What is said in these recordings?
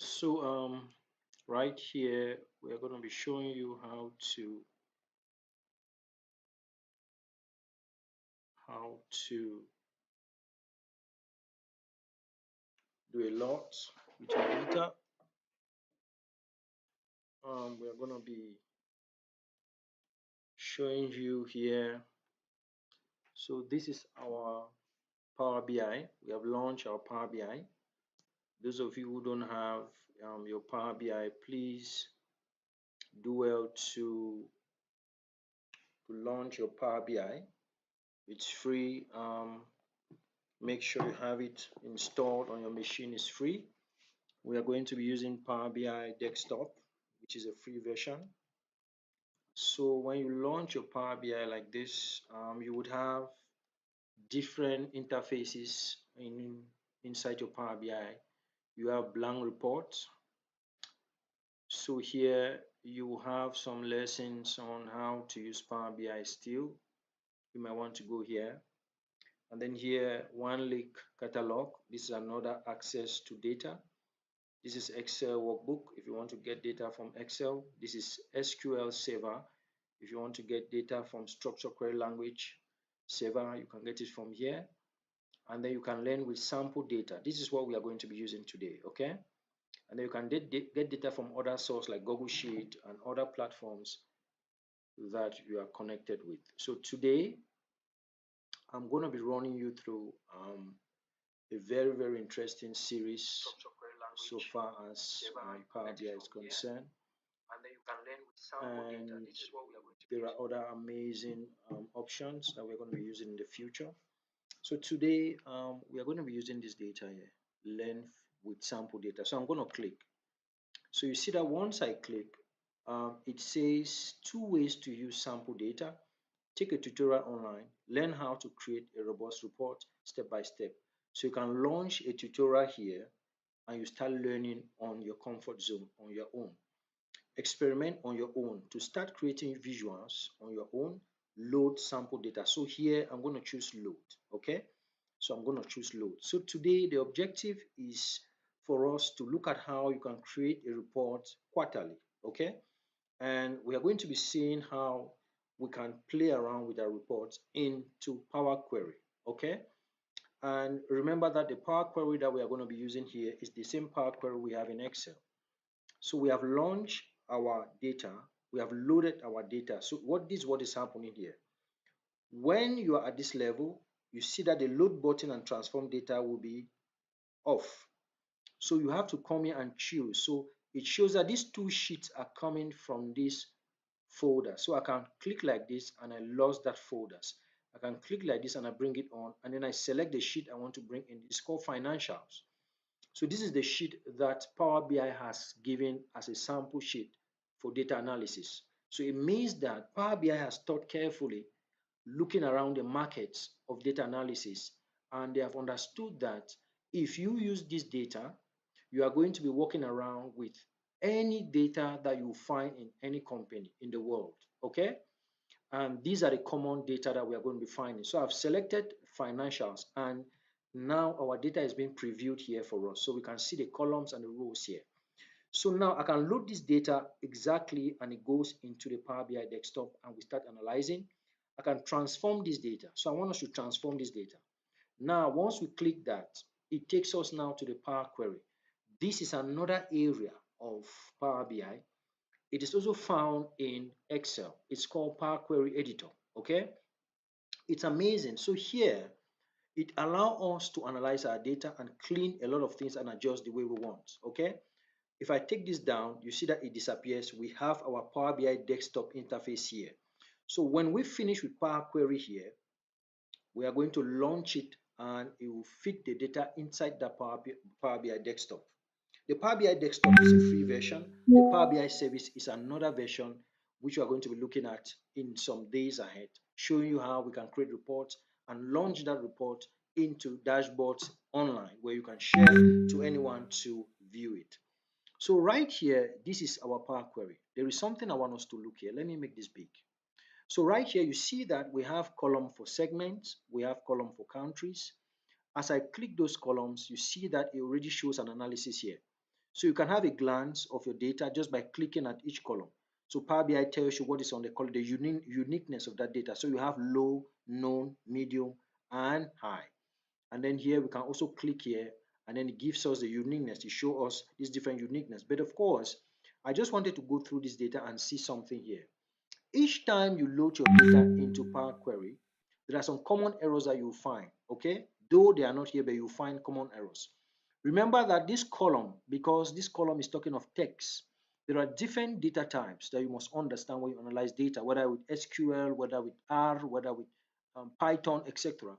So right here we are going to be showing you how to do a lot with your data. We are going to be showing you here. So this is our Power BI. We have launched our Power BI. Those of you who don't have your Power BI, please do well to launch your Power BI. It's free. Make sure you have it installed on your machine. It's free. We are going to be using Power BI Desktop, which is a free version. So when you launch your Power BI like this, you would have different interfaces inside your Power BI. You have blank reports. So here you have some lessons on how to use Power BI still. You might want to go here. And then here, one link catalog. This is another access to data. This is Excel workbook if you want to get data from Excel. This is SQL Server if you want to get data from structured query language server. You can get it from here, and then you can learn with sample data. This is what we are going to be using today, okay? And then you can get data from other sources like Google Sheet and other platforms that you are connected with. So today I'm going to be running you through a very interesting series so far as Power BI is concerned. And there are other amazing options that we're going to be using in the future. So today we are going to be using this data here, learn with sample data. So I'm going to click. So you see that once I click, it says 2 ways to use sample data. Take a tutorial online, learn how to create a robust report step by step. So you can launch a tutorial here and you start learning on your comfort zone on your own. Experiment on your own to start creating visuals on your own. Load sample data. So here I'm going to choose load. Okay, so I'm going to choose load. So today the objective is for us to look at how you can create a report quarterly. Okay, and we are going to be seeing how we can play around with our reports into Power Query. Okay, and remember that the Power Query that we are going to be using here is the same Power Query we have in Excel. So we have launched our data, we have loaded our data. So what is happening here? When you are at this level, you see that the load button and transform data will be off. So you have to come here and choose. So it shows that these two sheets are coming from this folder. So I can click like this and I lost that folders. I can click like this and I bring it on, and then I select the sheet I want to bring in. It's called financials. So this is the sheet that Power BI has given as a sample sheet for data analysis. So it means that Power BI has thought carefully, looking around the markets of data analysis, and they have understood that if you use this data, you are going to be walking around with any data that you find in any company in the world. Okay, and these are the common data that we are going to be finding. So I've selected financials, and now our data is being previewed here for us, so we can see the columns and the rows here. So now I can load this data exactly, and it goes into the Power BI desktop and we start analyzing. I can transform this data. So I want us to transform this data. Now once we click that, it takes us now to the Power Query. This is another area of Power BI. It is also found in Excel. It's called Power Query Editor. Okay, it's amazing. So here it allows us to analyze our data and clean a lot of things and adjust the way we want. Okay, if I take this down, you see that it disappears. We have our Power BI desktop interface here. So when we finish with Power Query here, we are going to launch it and it will fit the data inside the Power BI desktop. The Power BI desktop is a free version. The Power BI service is another version which we are going to be looking at in some days ahead, showing you how we can create reports and launch that report into dashboards online where you can share to anyone to view it. So right here, this is our Power Query. There is something I want us to look here. Let me make this big. So right here, you see that we have column for segments, we have column for countries. As I click those columns, you see that it already shows an analysis here. So you can have a glance of your data just by clicking at each column. So Power BI tells you what is on the column, the uniqueness of that data. So you have low, known, medium, and high. And then here we can also click here, and then it gives us the uniqueness. It shows us this different uniqueness. But of course, I just wanted to go through this data and see something here. Each time you load your data into Power Query, there are some common errors that you'll find, okay? Though they are not here, but you'll find common errors. Remember that this column, because this column is talking of text, there are different data types that you must understand when you analyze data, whether with SQL, whether with R, whether with Python, etc.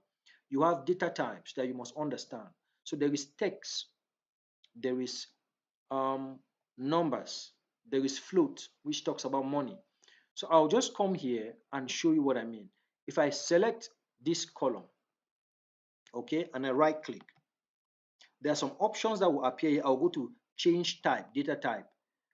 You have data types that you must understand. So there is text, there is um, numbers, there is float, which talks about money. So I'll just come here and show you what I mean. If I select this column, okay, and I right click, there are some options that will appear here. I'll go to change type, data type.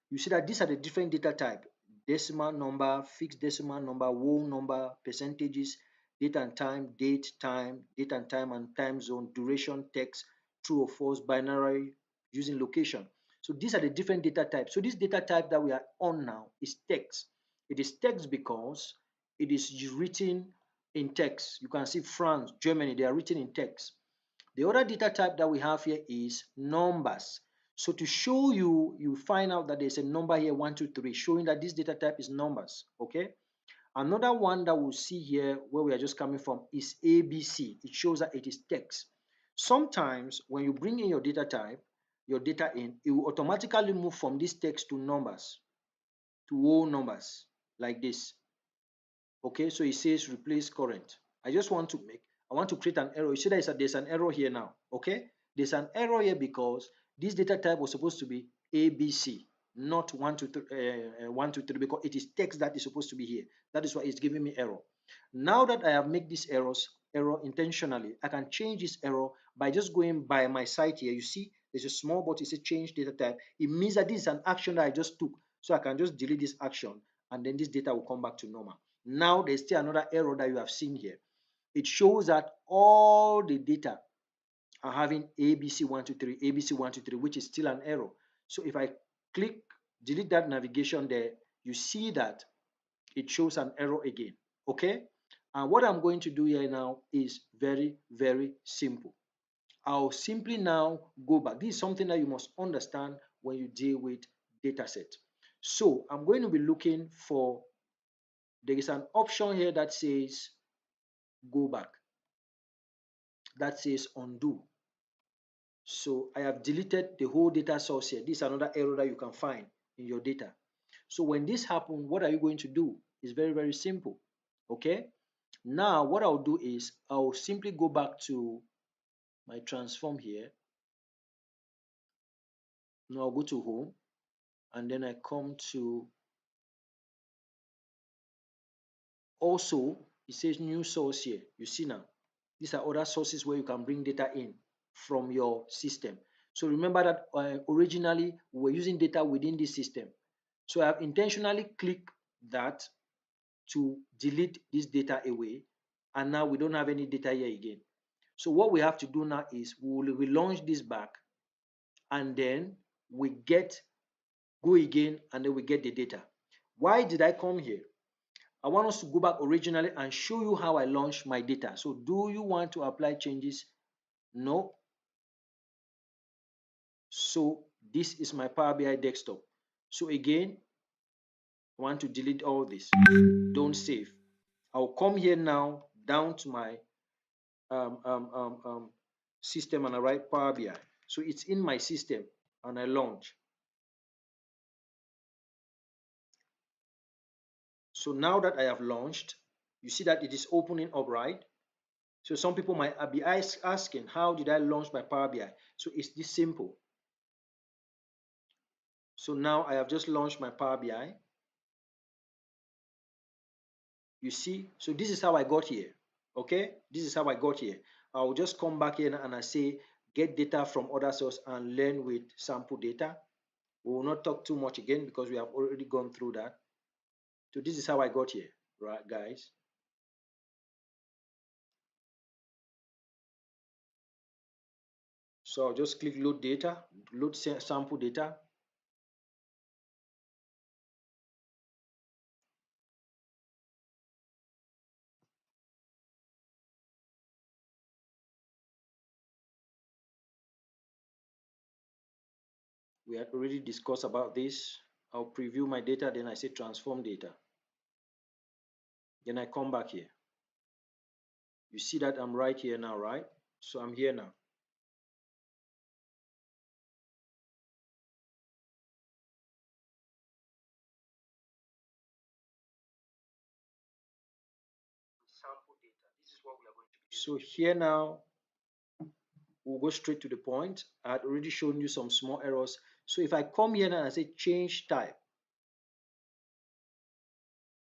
You see that these are the different data type: decimal number, fixed decimal number, whole number, percentages, date and time, date and time and time zone, duration, text, true or false, binary, using location. So these are the different data types. So this data type that we are on now is text. It is text because it is written in text. You can see France, Germany, they are written in text. The other data type that we have here is numbers. So to show you, you find out that there's a number here, 1, 2, 3, showing that this data type is numbers, okay? Another one that we'll see here where we are just coming from is ABC. It shows that it is text. Sometimes when you bring in your data type, your data in, it will automatically move from this text to numbers, to whole numbers, like this. Okay, so it says replace current. I want to create an error. You see there's an error here now. Okay, there's an error here because this data type was supposed to be ABC, not 1, 2, 3, 1, 2, 3, because it is text that is supposed to be here. That is why it's giving me error. Now that I have made this error intentionally, I can change this error by just going by my site here. You see, there's a small button, it says change data type. It means that this is an action that I just took. So I can just delete this action, and then this data will come back to normal. Now there's still another error that you have seen here. It shows that all the data are having ABC123, ABC123, which is still an error. So if I click delete that navigation there, you see that it shows an error again. Okay, and what I'm going to do here now is very, very simple. I'll simply now go back. This is something that you must understand when you deal with data set. So I'm going to be looking for, there is an option here that says go back, that says undo. So I have deleted the whole data source here. This is another error that you can find in your data. So when this happens, what are you going to do? It's very, very simple. Okay, now what I'll do is I'll simply go back to my transform here. Now I'll go to home, and then I come to, also it says new source here. You see now, these are other sources where you can bring data in from your system. So remember that originally we were using data within this system. So I have intentionally clicked that to delete this data away, and now we don't have any data here again. So what we have to do now is we will relaunch this back, and then we go again, and then we get the data. Why did I come here? I want us to go back originally and show you how I launch my data. So do you want to apply changes? No. So this is my Power BI desktop. So again, I want to delete all this. Don't save. I'll come here now down to my system, and I write Power BI. So it's in my system, and I launch. So now that I have launched, you see that it is opening up, right? So some people might be asking, how did I launch my Power BI? So it's this simple. So now I have just launched my Power BI. You see, so this is how I got here. Okay, this is how I got here. I'll just come back in and I say get data from other source and learn with sample data. We will not talk too much again because we have already gone through that. So this is how I got here, right, guys? So I'll just click load data, load sample data. We had already discussed about this. I'll preview my data, then I say transform data. Then I come back here. You see that I'm right here now, right? So I'm here now. Sample data. This is what we are going to do. So here now, we'll go straight to the point. I had already shown you some small errors. So if I come here now and I say change type,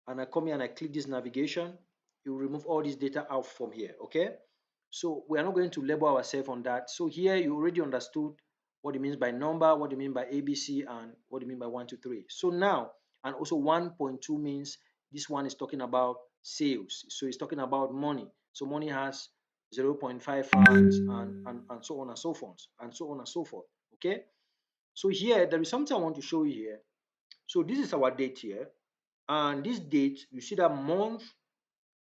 and I come here and I click this navigation, it will remove all this data out from here, okay? So we are not going to label ourselves on that. So here you already understood what it means by number, what it means by ABC, and what it means by 1, 2, 3. So now, and also 1.2 means this one is talking about sales. So it's talking about money. So money has 0.5 francs and so on and so forth, and so on and so forth, okay? So here, there is something I want to show you here. So this is our date here. And this date, you see that month,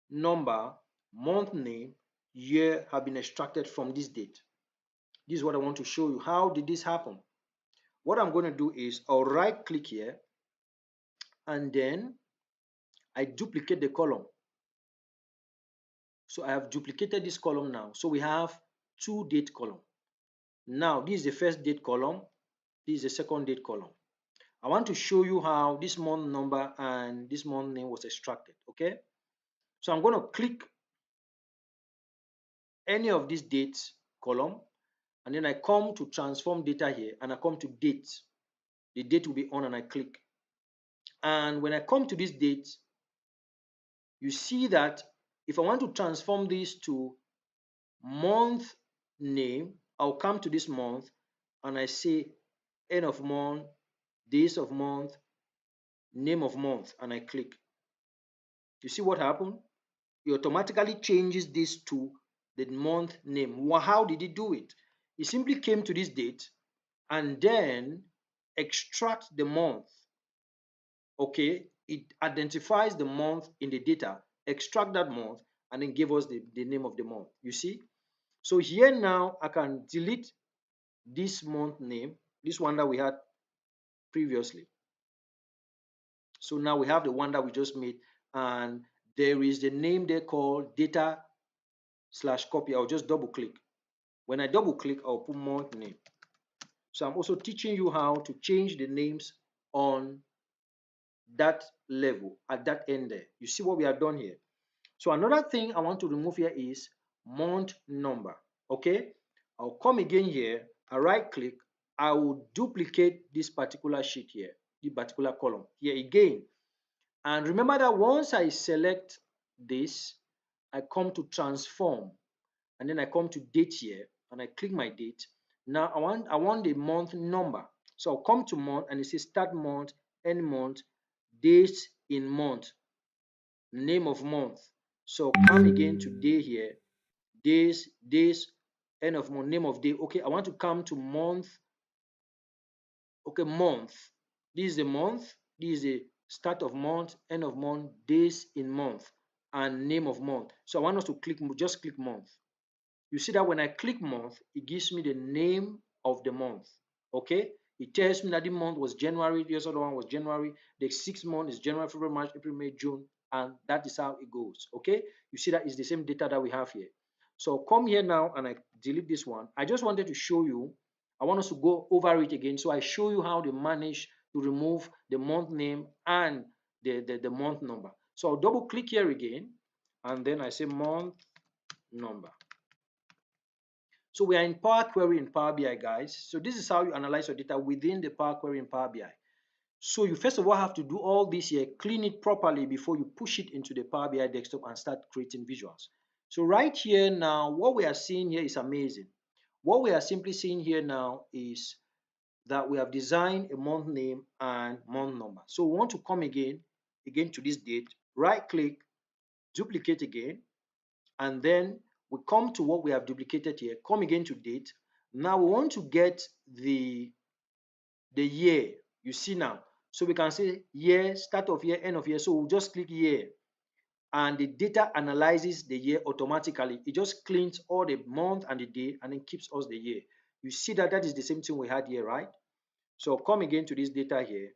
number, month name, year have been extracted from this date. This is what I want to show you. How did this happen? What I'm going to do is I'll right click here and then I duplicate the column. So I have duplicated this column now. So we have two date column. Now this is the first date column. This is the second date column. I want to show you how this month number and this month name was extracted. Okay. So I'm going to click any of these dates column, and then I come to transform data here and I come to date. The date will be on and I click. And when I come to this date, you see that if I want to transform this to month name, I'll come to this month and I say end of month, days of month, name of month, and I click. You see what happened? It automatically changes this to the month name. How did it do it? It simply came to this date and then extract the month. Okay, it identifies the month in the data, extract that month, and then give us the name of the month. You see? So here now I can delete this month name, this one that we had previously. So now we have the one that we just made, and there is the name there called data/copy. I'll just double click. When I double click, I'll put month name. So I'm also teaching you how to change the names on that level at that end there. You see what we have done here? So another thing I want to remove here is month number. Okay, I'll come again here, I right click, I will duplicate this particular sheet here, this particular column here again. And remember that once I select this, I come to transform and then I come to date here and I click my date. Now I want the month number. So I'll come to month and it says start month, end month, days in month, name of month. So come again to day here, days, end of month, name of day. Okay, I want to come to month. Okay, month. This is the month. This is the start of month, end of month, days in month, and name of month. So I want us to click, just click month. You see that when I click month, it gives me the name of the month. Okay, it tells me that the month was January, the other one was January, the 6th month is January, February, March, April, May, June, and that is how it goes. Okay, you see that is the same data that we have here. So come here now and I delete this one. I just wanted to show you, I want us to go over it again. So I show you how they manage to remove the month name and the month number. So I'll double click here again and then I say month number. So we are in Power Query in Power BI, guys. So this is how you analyze your data within the Power Query in Power BI. So you first of all have to do all this here, clean it properly before you push it into the Power BI desktop and start creating visuals. So right here now, what we are seeing here is amazing. What we are simply seeing here now is that we have designed a month name and month number. So we want to come again to this date, right click, duplicate again, and then we come to what we have duplicated here, come again to date, Now we want to get the year. You see now. So we can say year, start of year, end of year. So we'll just click year and the data analyzes the year automatically. It just cleans all the month and the day and then keeps us the year. You see that that is the same thing we had here, right? So I'll come again to this data here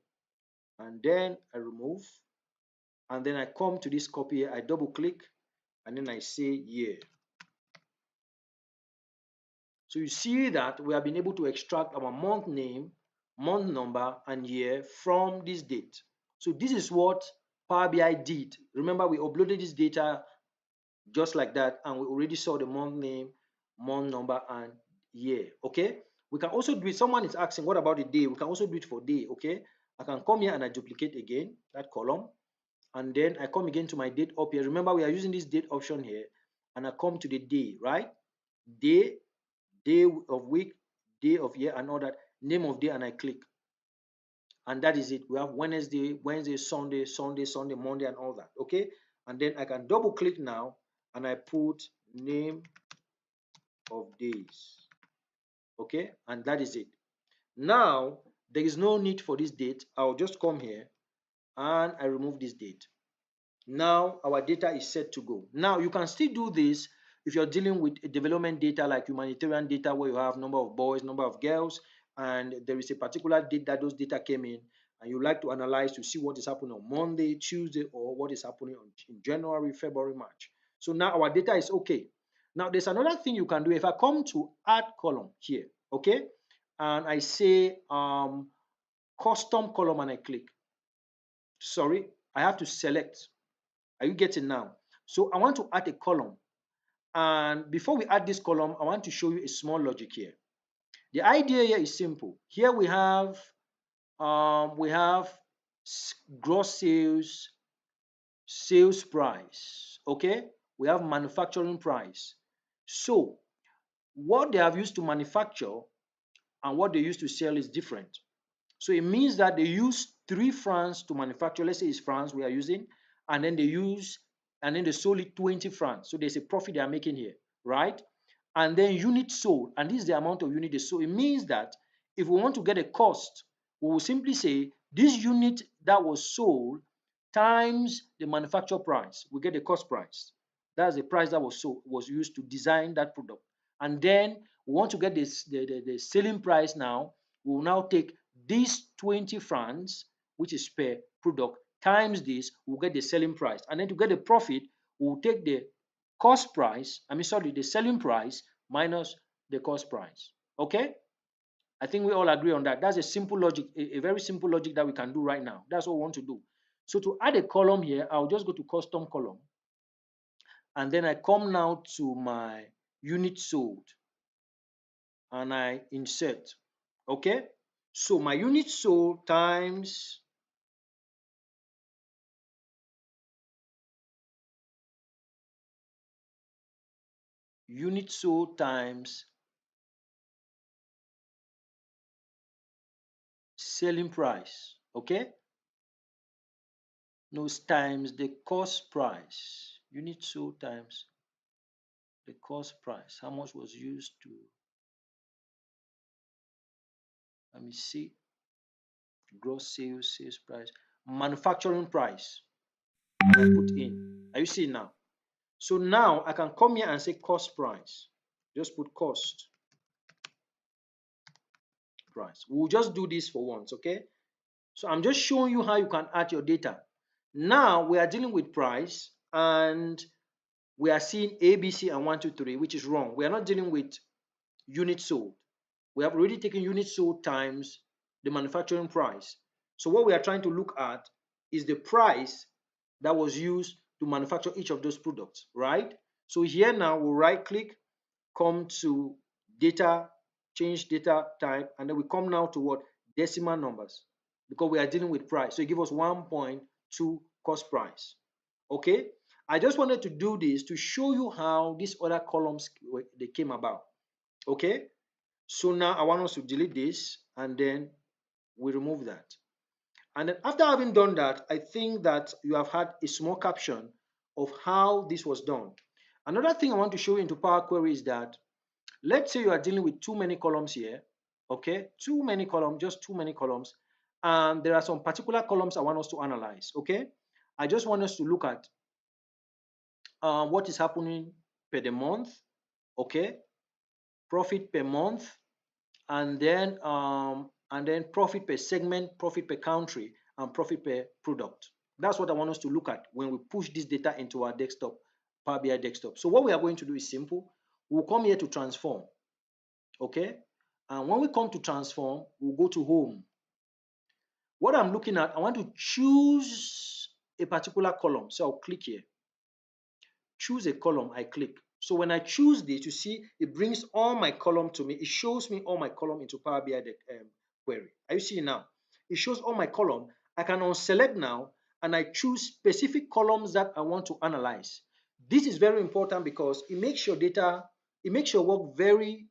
and then I remove and then I come to this copy here, I double click and then I say year. So you see that we have been able to extract our month name, month number, and year from this date. So this is what Power BI did. Remember, we uploaded this data just like that, and we already saw the month name, month number, and year. Okay. We can also do it. Someone is asking, what about the day? We can also do it for day. Okay. I can come here and I duplicate again that column, and then I come again to my date up here. Remember, we are using this date option here, and I come to the day, right? Day, day of week, day of year, and all that, name of day, and I click. And that is it. We have Wednesday, Sunday, Sunday, Monday, and all that. Okay. And then I can double click now and I put name of days. Okay. And that is it. Now, there is no need for this date. I'll just come here and I remove this date. Now our data is set to go. Now you can still do this if you're dealing with development data like humanitarian data where you have number of boys, number of girls, and there is a particular date that those data came in and you like to analyze to see what is happening on Monday, Tuesday, or what is happening in January, February, March. So now our data is okay. Now there's another thing you can do. If I come to add column here, okay, and I say custom column and I click. Sorry, I have to select. Are you getting now? So I want to add a column. And before we add this column, I want to show you a small logic here. The idea here is simple. Here we have gross sales, sales price. Okay, we have manufacturing price. So what they have used to manufacture and what they used to sell is different. So it means that they use 3 francs to manufacture. Let's say it's francs we are using, and then they sold it 20 francs. So there's a profit they are making here, right? And then unit sold, and this is the amount of unit they sold. It means that if we want to get a cost, we will simply say this unit that was sold times the manufacturer price. We get the cost price. That's the price that was used to design that product. And then we want to get the selling price now. We will now take this 20 francs, which is per product, times this, we'll get the selling price. And then to get the profit, we'll take the the selling price minus the cost price. Okay? I think we all agree on that. That's a simple logic, a very simple logic that we can do right now. That's what we want to do. So to add a column here, I'll just go to custom column. And then I come now to my unit sold and I insert. Okay? So my unit sold times unit sold times selling price. Okay? No, times the cost price. Unit sold times the cost price. How much was used to, let me see, gross sales, sales price, manufacturing price, and I put in. Are you seeing now? So now I can come here and say cost price. Just put cost price. We'll just do this for once, okay? So I'm just showing you how you can add your data. Now we are dealing with price and we are seeing A, B, C, and 1, 2, 3, which is wrong. We are not dealing with unit sold. We have already taken unit sold times the manufacturing price. So what we are trying to look at is the price that was used to manufacture each of those products, right? So here now we'll right click, come to data, change data type, and then we come now to what? Decimal numbers, because we are dealing with price. So it gives us 1.2 cost price. Okay, I just wanted to do this to show you how these other columns they came about. Okay, so now I want us to delete this and then we remove that. And then after having done that, I think that you have had a small caption of how this was done. Another thing I want to show you into Power Query is that Let's say you are dealing with too many columns here, okay? Too many columns, just too many columns. And there are some particular columns I want us to analyze, okay? I just want us to look at what is happening per the month, okay? Profit per month, and then profit per segment, profit per country, and profit per product. That's what I want us to look at when we push this data into our desktop, Power BI desktop. So what we are going to do is simple. We'll come here to transform, okay? And when we come to transform, we'll go to home. What I'm looking at, I want to choose a particular column. So I'll click here. Choose a column, I click. So when I choose this, you see, it brings all my column to me. It shows me all my column into Power BI query. Are you seeing now? It shows all my column. I can unselect now, and I choose specific columns that I want to analyze. This is very important because it makes your data, it makes your work very,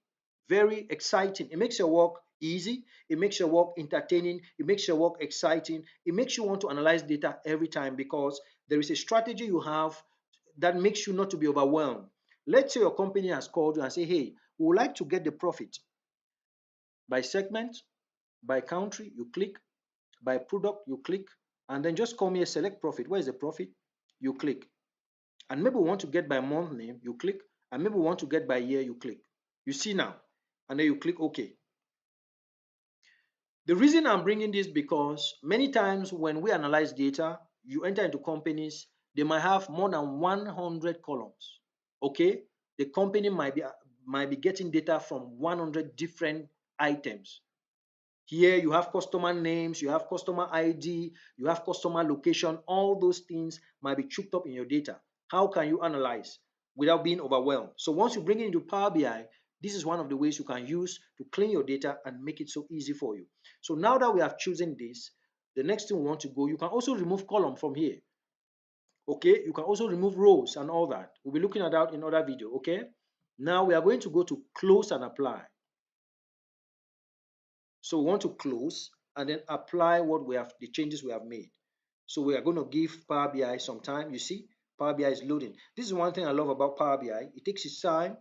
very exciting. It makes your work easy. It makes your work entertaining. It makes your work exciting. It makes you want to analyze data every time because there is a strategy you have that makes you not to be overwhelmed. Let's say your company has called you and say, hey, we would like to get the profit by segment, by country, you click, by product, you click, and then just come here, select profit. Where is the profit? You click. And maybe we want to get by month name, you click, and maybe we want to get by year, you click. You see now, and then you click OK. The reason I'm bringing this because many times when we analyze data, you enter into companies, they might have more than 100 columns. Okay, the company might be getting data from 100 different items. Here you have customer names, you have customer ID, you have customer location. All those things might be choked up in your data. How can you analyze without being overwhelmed? So once you bring it into Power BI, this is one of the ways you can use to clean your data and make it so easy for you. So now that we have chosen this, the next thing we want to go, you can also remove column from here. Okay, you can also remove rows and all that. We'll be looking at that in another video. Okay, now we are going to go to close and apply. So we want to close and then apply what we have, the changes we have made. So we are going to give Power BI some time. You see, Power BI is loading. This is one thing I love about Power BI. It takes its time,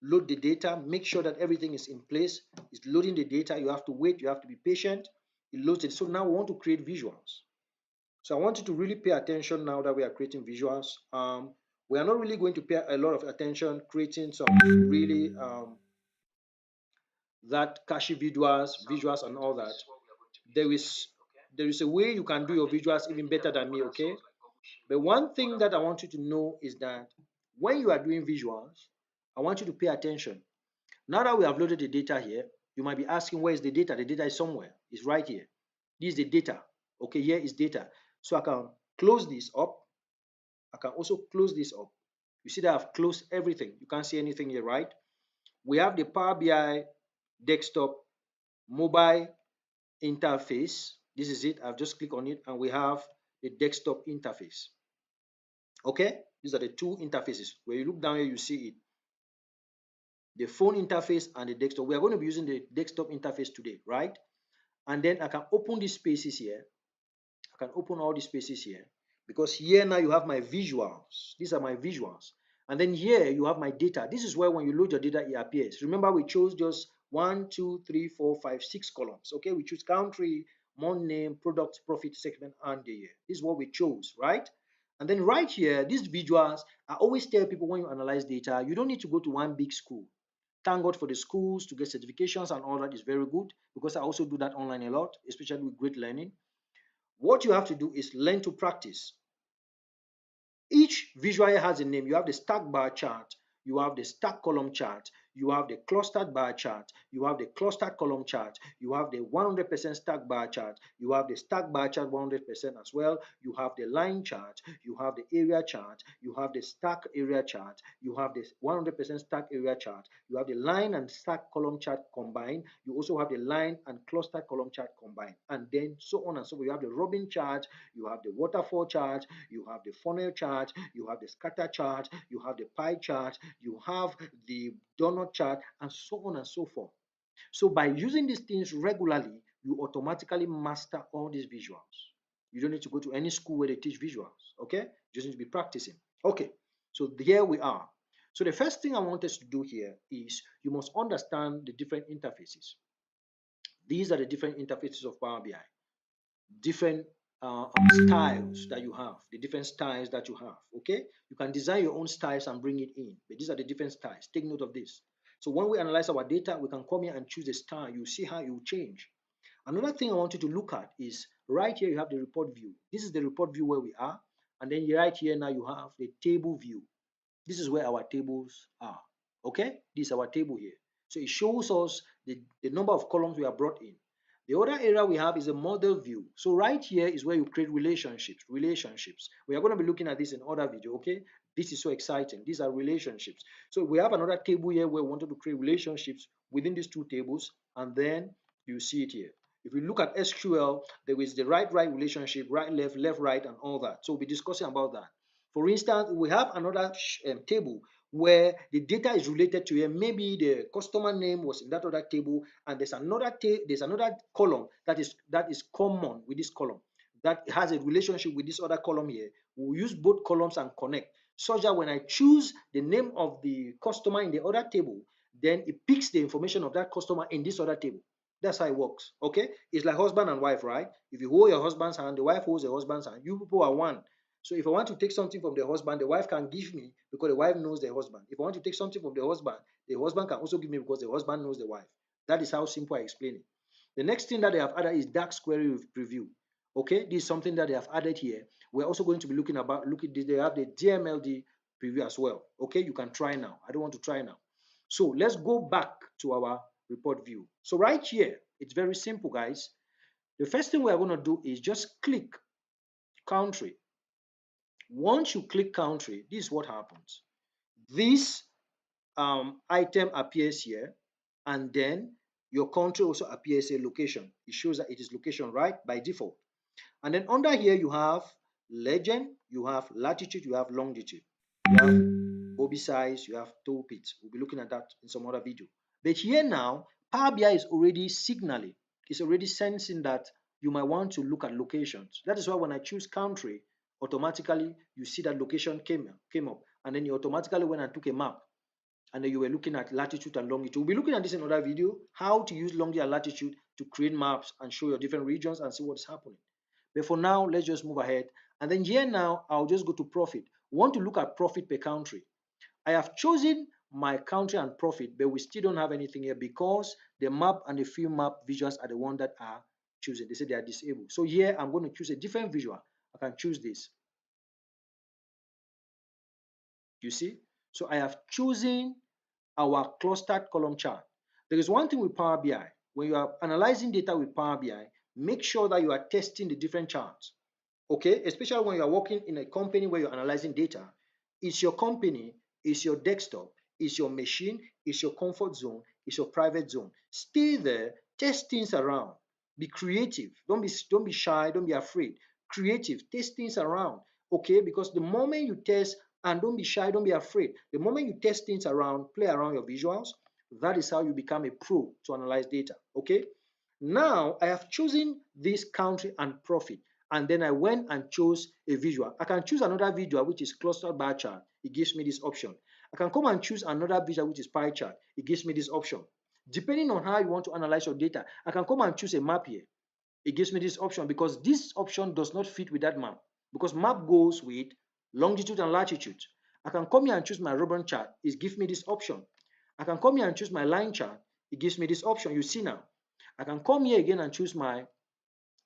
load the data, make sure that everything is in place. It's loading the data. You have to wait. You have to be patient. It loads it. So now we want to create visuals. So I want you to really pay attention now that we are creating visuals. We are not really going to pay a lot of attention creating some really that cashy visuals and all that. There is a way you can do your visuals even better than me, okay? But one thing that I want you to know is that when you are doing visuals, I want you to pay attention. Now that we have loaded the data here, you might be asking, where is the data? The data is somewhere. It's right here. This is the data. Okay, here is data. So I can close this up. I can also close this up. You see that I've closed everything. You can't see anything here, right? We have the Power BI desktop mobile interface. This is it. I've just clicked on it and we have the desktop interface. Okay, these are the two interfaces. When you look down here, you see it. The phone interface and the desktop. We are going to be using the desktop interface today, right? And then I can open these spaces here. I can open all these spaces here because here now you have my visuals. These are my visuals. And then here you have my data. This is where when you load your data, it appears. Remember, we chose just 1, 2, 3, 4, 5, 6 columns. Okay, we choose country, month name, product, profit, segment, and the year. This is what we chose, right? And then right here, these visuals, I always tell people when you analyze data, you don't need to go to one big school. Thank God for the schools to get certifications and all that is very good because I also do that online a lot, especially with Great Learning. What you have to do is learn to practice. Each visual has a name. You have the stack bar chart, you have the stack column chart, you have the clustered bar chart, you have the clustered column chart, you have the 100% stack bar chart, you have the stack bar chart 100% as well, you have the line chart, you have the area chart, you have the stack area chart, you have the 100% stack area chart, you have the line and stack column chart combined, you also have the line and clustered column chart combined, and then so on and so forth. You have the Robin chart, you have the waterfall chart, you have the funnel chart, you have the scatter chart, you have the pie chart, you have the donut chart, and so on and so forth. So by using these things regularly, you automatically master all these visuals. You don't need to go to any school where they teach visuals, okay? You just need to be practicing. Okay, so here we are. So the first thing I want us to do here is you must understand the different interfaces. These are the different interfaces of Power BI, different styles that you have, the different styles that you have. Okay, you can design your own styles and bring it in, but these are the different styles. Take note of this. So when we analyze our data, we can come here and choose a style. You see how it will change. Another thing I want you to look at is right here you have the report view. This is the report view where we are, and then right here now you have the table view. This is where our tables are. Okay, this is our table here. So it shows us the number of columns we have brought in. The other area we have is a model view. So right here is where you create relationships. We are going to be looking at this in other video. Okay, this is so exciting. These are relationships. So we have another table here where we wanted to create relationships within these two tables, and then you see it here. If we look at SQL, there is the right relationship, right left right, and all that. So we'll be discussing about that. For instance, we have another table where the data is related to here. Maybe the customer name was in that other table, and there's another column that is common with this column that has a relationship with this other column here. We'll use both columns and connect, such that when I choose the name of the customer in the other table, then it picks the information of that customer in this other table. That's how it works. Okay, it's like husband and wife, right? If you hold your husband's hand, the wife holds the husband's hand. You people are one. So if I want to take something from the husband, the wife can give me because the wife knows the husband. If I want to take something from the husband can also give me because the husband knows the wife. That is how simple I explain it. The next thing that they have added is DAX query preview. Okay, this is something that they have added here. We're also going to be looking at this. They have the DMLD preview as well. Okay, you can try now. I don't want to try now. So let's go back to our report view. So right here, it's very simple, guys. The first thing we are going to do is just click country. Once you click country, this is what happens. This item appears here, and then your country also appears a location. It shows that it is location, right, by default. And then under here you have legend, you have latitude, you have longitude, you have Bobby size, you have toolkit. We'll be looking at that in some other video. But here now, Power BI is already signaling, it's already sensing that you might want to look at locations. That is why when I choose country, automatically you see that location came up, and then you automatically went and took a map, and then you were looking at latitude and longitude. We'll be looking at this in another video, how to use longitude and latitude to create maps and show your different regions and see what's happening. But for now, let's just move ahead. And then here now, I'll just go to profit. We want to look at profit per country. I have chosen my country and profit, but we still don't have anything here because the map and the field map visuals are the one that are chosen. They say they are disabled. So here, I'm going to choose a different visual. I can choose this. You see? So I have chosen our clustered column chart. There is one thing with Power BI. When you are analyzing data with Power BI, make sure that you are testing the different charts. Okay, especially when you are working in a company where you're analyzing data. It's your company, it's your desktop, it's your machine, it's your comfort zone, it's your private zone. Stay there, test things around. Be creative. Don't be shy, don't be afraid. Creative, test things around. Okay, because the moment you test, and don't be shy, don't be afraid. The moment you test things around, play around your visuals, that is how you become a pro to analyze data. Okay. Now I have chosen this country and profit, and then I went and chose a visual. I can choose another visual which is clustered bar chart. It gives me this option. I can come and choose another visual which is pie chart. It gives me this option. Depending on how you want to analyze your data, I can come and choose a map here. It gives me this option because this option does not fit with that map, because map goes with longitude and latitude. I can come here and choose my ribbon chart. It gives me this option. I can come here and choose my line chart. It gives me this option. You see now. I can come here again and choose my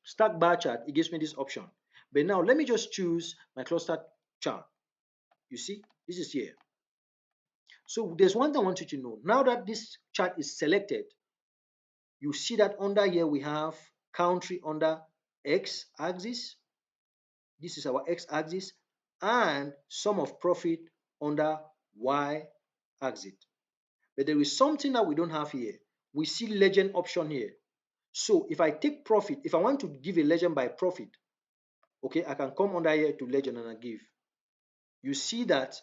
stack bar chart. It gives me this option. But now let me just choose my cluster chart. You see, this is here. So there's one thing I want you to know. Now that this chart is selected, you see that under here we have country under X axis. This is our X axis, and sum of profit under Y axis. But there is something that we don't have here. We see legend option here. So if I take profit, if I want to give a legend by profit, okay, I can come under here to legend and I give. You see that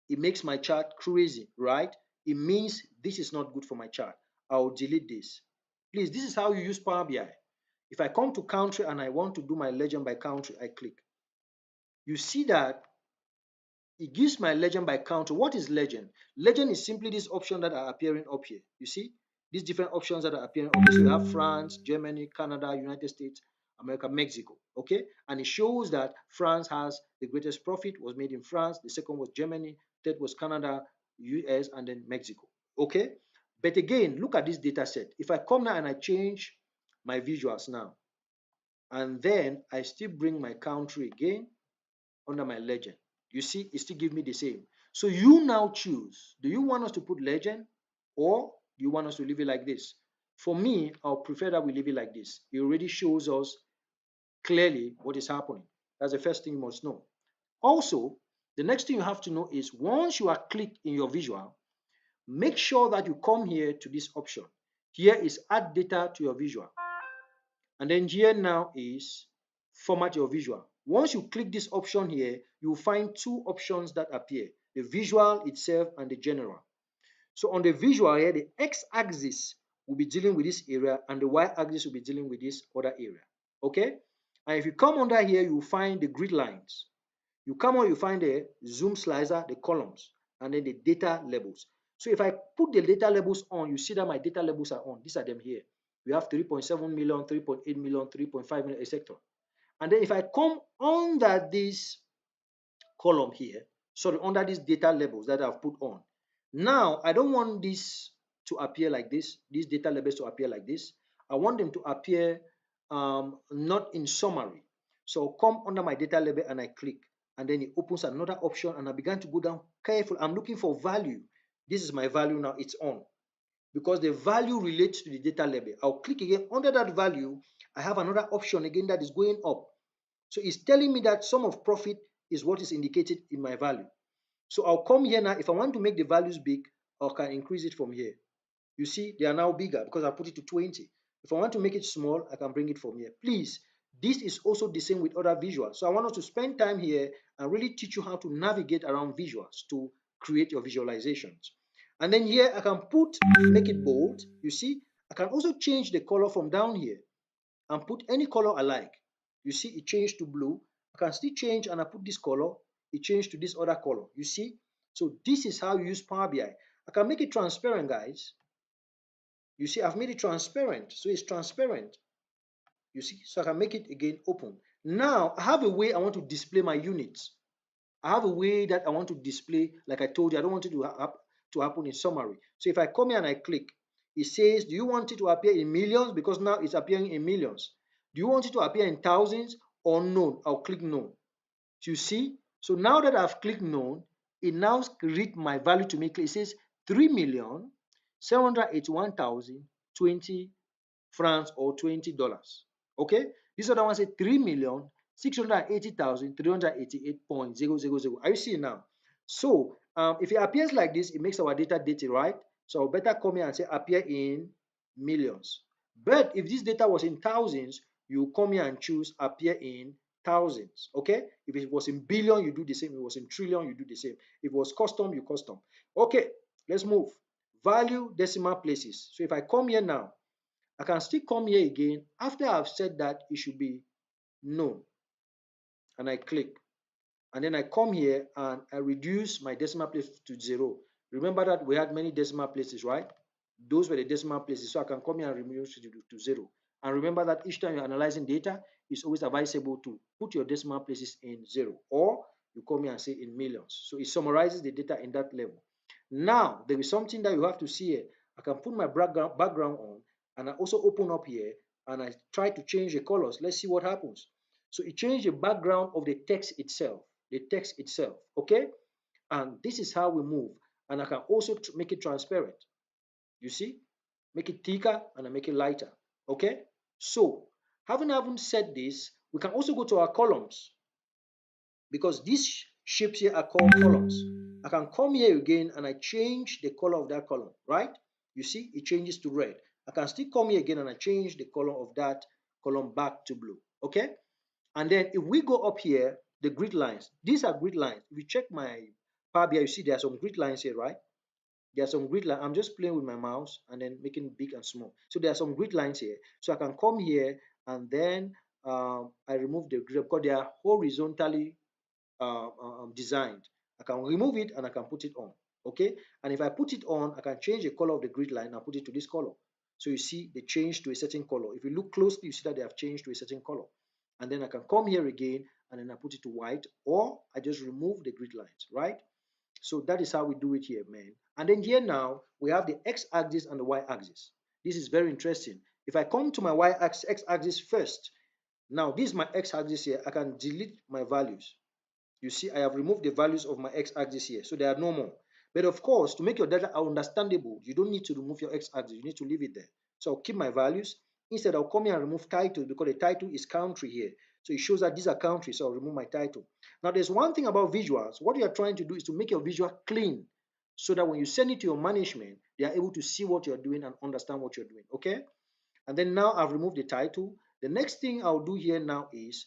it makes my chart crazy, right? It means this is not good for my chart. I'll delete this. Please, this is how you use Power BI. If I come to country and I want to do my legend by country, I click. You see that it gives my legend by country. What is legend? Legend is simply this option that are appearing up here. You see these different options that are appearing up here. So you have France, Germany, Canada, United States, America, Mexico. Okay, and it shows that France has the greatest profit was made in France. The second was Germany. Third was Canada, US, and then Mexico. Okay, but again, look at this data set. If I come now and I change my visuals now, and then I still bring my country again under my legend, you see it still gives me the same. So you now choose, do you want us to put legend or do you want us to leave it like this? For me, I'll prefer that we leave it like this. It already shows us clearly what is happening. That's the first thing you must know. Also, the next thing you have to know is once you are clicked in your visual, make sure that you come here to this option. Here is add data to your visual. And then here now is format your visual. Once you click this option here, you will find two options that appear, the visual itself and the general. So on the visual here, the x-axis will be dealing with this area and the y-axis will be dealing with this other area. Okay? And if you come under here, you will find the grid lines. You come on, you find the zoom slicer, the columns, and then the data labels. So if I put the data labels on, you see that my data labels are on. These are them here. We have 3.7 million, 3.8 million, 3.5 million, etc. And then if I come under this column here, sorry, under these data labels that I've put on, now I don't want this to appear like this, these data labels to appear like this. I want them to appear not in summary. So come under my data label and I click, and then it opens another option and I began to go down carefully. I'm looking for value. This is my value now, it's on. Because the value relates to the data label. I'll click again under that value. I have another option again that is going up. So it's telling me that sum of profit is what is indicated in my value. So I'll come here now. If I want to make the values big, I can increase it from here. You see, they are now bigger because I put it to 20. If I want to make it small, I can bring it from here. Please, this is also the same with other visuals. So I want us to spend time here and really teach you how to navigate around visuals to create your visualizations. And then here I can make it bold. You see, I can also change the color from down here and put any color I like. You see, it changed to blue. I can still change and I put this color. It changed to this other color. You see? So this is how you use Power BI. I can make it transparent, guys. You see, I've made it transparent. So it's transparent. You see, so I can make it again open. Now, I have a way I want to display my units. I have a way that I want to display, like I told you, I don't want it to happen in summary. So if I come here and I click, it says, do you want it to appear in millions? Because now it's appearing in millions. Do you want it to appear in thousands or no? I'll click no. Do you see? So now that I've clicked no, it now read my value to me. It says 3,781,020 francs or $20. Okay? This other one says 3,680,388.000. Are you seeing now? So if it appears like this, it makes our data dirty, right? So I'll better come here and say appear in millions. But if this data was in thousands, you come here and choose appear in thousands. Okay? If it was in billion, you do the same. If it was in trillion, you do the same. If it was custom, you custom. Okay, let's move. Value decimal places. So if I come here now, I can still come here again after I've said that it should be no, and I click, and then I come here and I reduce my decimal place to 0. Remember that we had many decimal places, right? Those were the decimal places, so I can come here and reduce it to 0. And remember that each time you're analyzing data, it's always advisable to put your decimal places in 0, or you come here and say in millions. So it summarizes the data in that level. Now, there is something that you have to see here. I can put my background on, and I also open up here and I try to change the colors. Let's see what happens. So it changed the background of the text itself, okay? And this is how we move. And I can also make it transparent. You see? Make it thicker and I make it lighter, okay? So, having said this, we can also go to our columns because these shapes here are called columns. I can come here again and I change the color of that column, right? You see, it changes to red. I can still come here again and I change the color of that column back to blue, okay? And then if we go up here, the grid lines, these are grid lines. If you check my Power BI, you see there are some grid lines here, right? There are some grid lines. I'm just playing with my mouse and then making it big and small. So there are some grid lines here. So I can come here and then I remove the grid because they are horizontally designed. I can remove it and I can put it on. Okay, and if I put it on, I can change the color of the grid line and put it to this color. So you see they changed to a certain color. If you look closely, you see that they have changed to a certain color. And then I can come here again and then I put it to white, or I just remove the grid lines, right? So that is how we do it here, man. And then here now, we have the x-axis and the y-axis. This is very interesting. If I come to my x-axis first, now this is my x-axis here, I can delete my values. You see, I have removed the values of my x-axis here, so they are no more. But of course, to make your data understandable, you don't need to remove your x-axis, you need to leave it there. So I'll keep my values. Instead, I'll come here and remove title because the title is country here. So it shows that these are countries, so I'll remove my title. Now, there's one thing about visuals. What you are trying to do is to make your visual clean so that when you send it to your management, they are able to see what you're doing and understand what you're doing, okay? And then now I've removed the title. The next thing I'll do here now is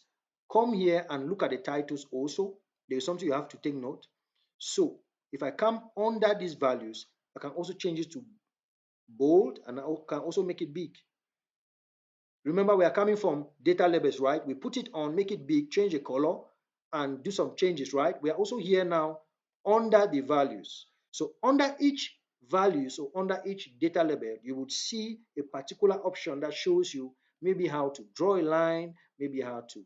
come here and look at the titles also. There is something you have to take note. So if I come under these values, I can also change it to bold and I can also make it big. Remember, we are coming from data labels, right? We put it on, make it big, change the color, and do some changes, right? We are also here now under the values. So under each value, so under each data label, you would see a particular option that shows you maybe how to draw a line, maybe how to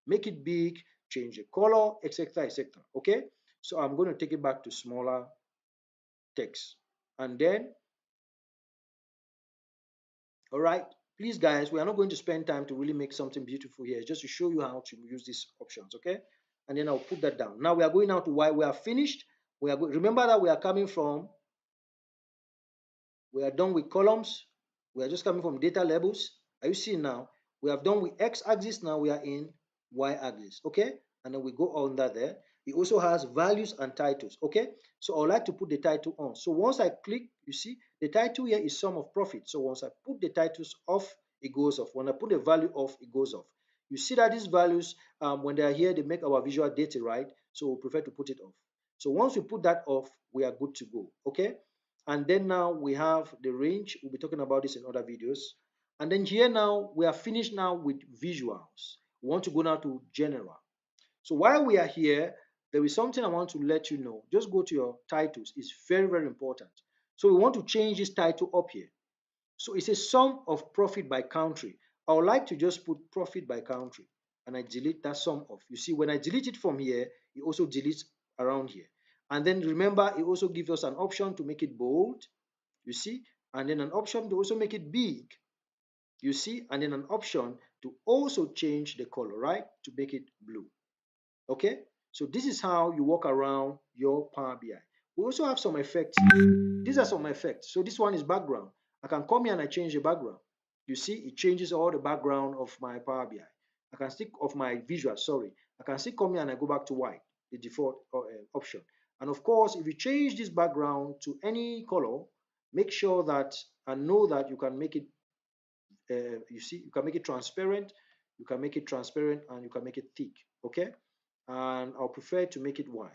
make it big, change the color, etc., etc. Okay? So I'm going to take it back to smaller text. And then, all right, please guys, we are not going to spend time to really make something beautiful here, just to show you how to use these options, okay? And then I'll put that down. Now we are going now to why we are finished. We are remember that we are coming from, we are done with columns. We are just coming from data labels. Are you seeing now? We have done with x-axis, now we are in y-axis, okay? And then we go under there. It also has values and titles, okay? So I would like to put the title on. So once I click, you see, the title here is sum of profit. So once I put the titles off, it goes off. When I put the value off, it goes off. You see that these values, when they are here, they make our visual dirty, right? So we prefer to put it off. So once we put that off, we are good to go, okay? And then now we have the range. We'll be talking about this in other videos. And then here now, we are finished now with visuals. We want to go now to general. So while we are here, there is something I want to let you know. Just go to your titles. It's very, very important. So we want to change this title up here. So it's a sum of profit by country. I would like to just put profit by country and I delete that sum of. You see, when I delete it from here, it also deletes around here. And then remember, it also gives us an option to make it bold, you see, and then an option to also make it big, you see, and then an option to also change the color, right, to make it blue. Okay, so this is how you walk around your Power BI. We also have some effects. These are some effects. So this one is background. I can come here and I change the background. You see, it changes all the background of my Power BI. I can stick of my visual, sorry. I can still come here and I go back to white, the default option. And of course, if you change this background to any color, make sure that and know that you can make it, you see, you can make it transparent, you can make it transparent, and you can make it thick, okay? And I'll prefer to make it white.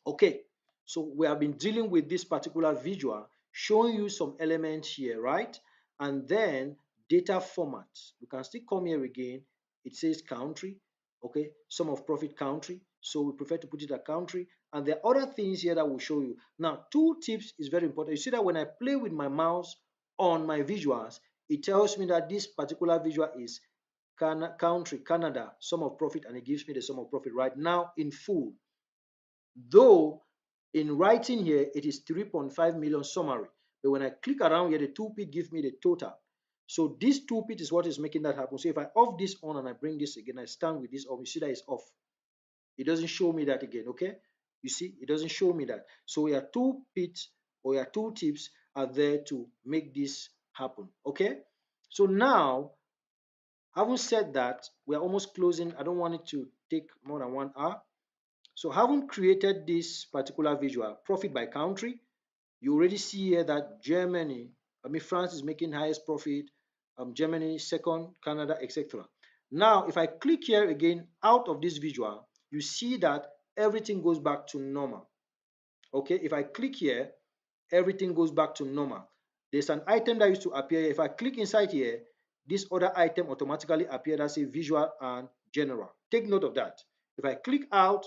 Okay, so we have been dealing with this particular visual, showing you some elements here, right? And then data format. We can still come here again. It says country, okay, sum of profit country. So we prefer to put it a country. And there are other things here that will show you. Now, two tips is very important. You see that when I play with my mouse on my visuals, it tells me that this particular visual is country, Canada, sum of profit, and it gives me the sum of profit right now in full. Though in writing here, it is 3.5 million summary. But when I click around here, the 2p gives me the total. So this 2p is what is making that happen. So if I off this on and I bring this again, I stand with this off, you see that it's off. It doesn't show me that again, okay? You see, it doesn't show me that. So your 2p or your 2 tips are there to make this happen, okay? So now, having said that, we are almost closing. I don't want it to take more than 1 hour. So having created this particular visual, profit by country, you already see here that Germany, France is making highest profit, Germany second, Canada, etc. Now, if I click here again out of this visual, you see that everything goes back to normal. Okay, if I click here, everything goes back to normal. There's an item that used to appear here. If I click inside here, this other item automatically appeared as a visual and general. Take note of that. If I click out,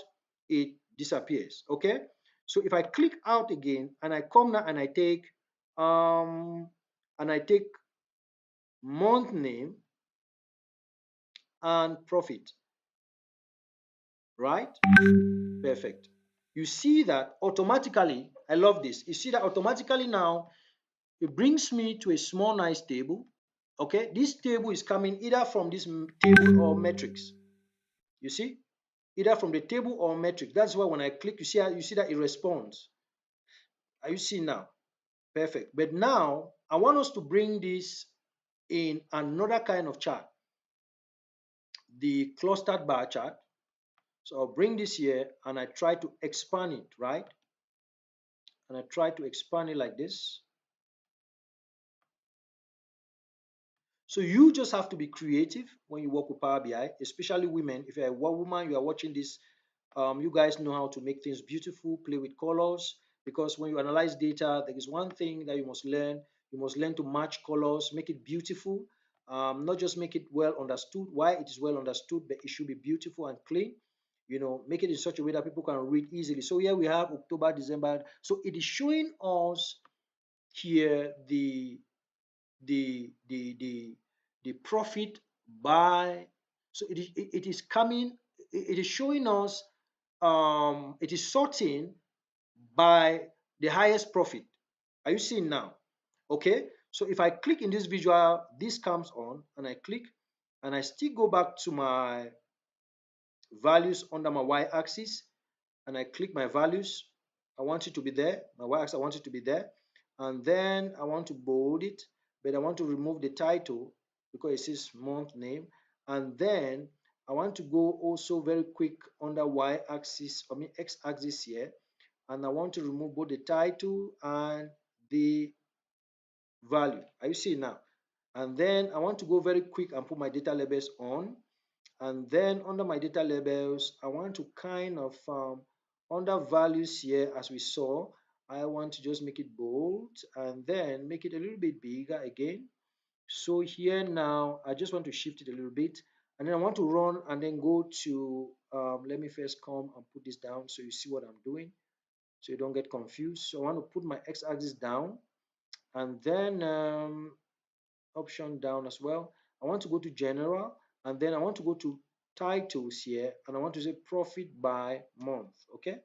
it disappears. Okay, so if I click out again and I come now and I take um month name and profit, right? Perfect. You see that automatically, I love this. You see that automatically now it brings me to a small nice table. Okay, this table is coming either from this table or metrics. You see, either from the table or metric. That's why when I click, you see that it responds. Are you seeing now? Perfect. But now I want us to bring this in another kind of chart, the clustered bar chart. So I'll bring this here and I try to expand it, right? And I try to expand it like this. So you just have to be creative when you work with Power BI, especially women. If you're a woman, you are watching this, you guys know how to make things beautiful, play with colors, because when you analyze data, there is one thing that you must learn. You must learn to match colors, make it beautiful, not just make it well understood. Why it is well understood, but it should be beautiful and clean. You know, make it in such a way that people can read easily. So here we have October, December. So it is showing us here the the the the profit by, so it is coming, it is showing us, it is sorting by the highest profit. Are you seeing now? Okay, so if I click in this visual, this comes on and I click and I still go back to my values under my y-axis and I click my values. I want it to be there. My y-axis, I want it to be there. And then I want to bold it, but I want to remove the title because it says month name. And then I want to go also very quick under y-axis, I mean x-axis here. And I want to remove both the title and the value. Are you seeing now? And then I want to go very quick and put my data labels on. And then under my data labels, I want to kind of under values here, as we saw, I want to just make it bold and then make it a little bit bigger again. So here now, I just want to shift it a little bit and then I want to run and then go to, let me first come and put this down so you see what I'm doing so you don't get confused. So I want to put my x-axis down and then option down as well. I want to go to general and then I want to go to titles here and I want to say profit by month. Okay,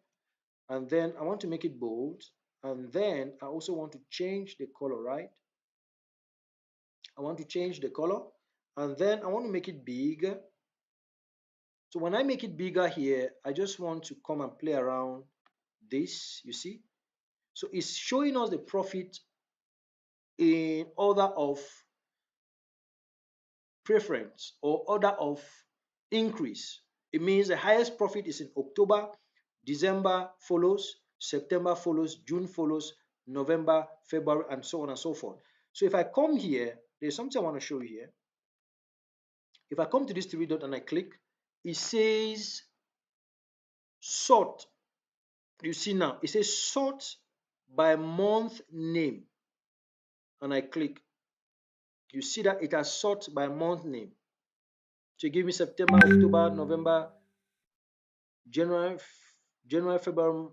and then I want to make it bold and then I also want to change the color, right? I want to change the color and then I want to make it big. So when I make it bigger here, I just want to come and play around this, you see. So it's showing us the profit in order of preference or order of increase. It means the highest profit is in October, December follows, September follows, June follows, November, February, and so on and so forth. So if I come here, there's something I want to show you here. If I come to this three dot and I click, it says sort. You see now, it says sort by month name. And I click. You see that it has sort by month name. So give me September, October, November, January, February.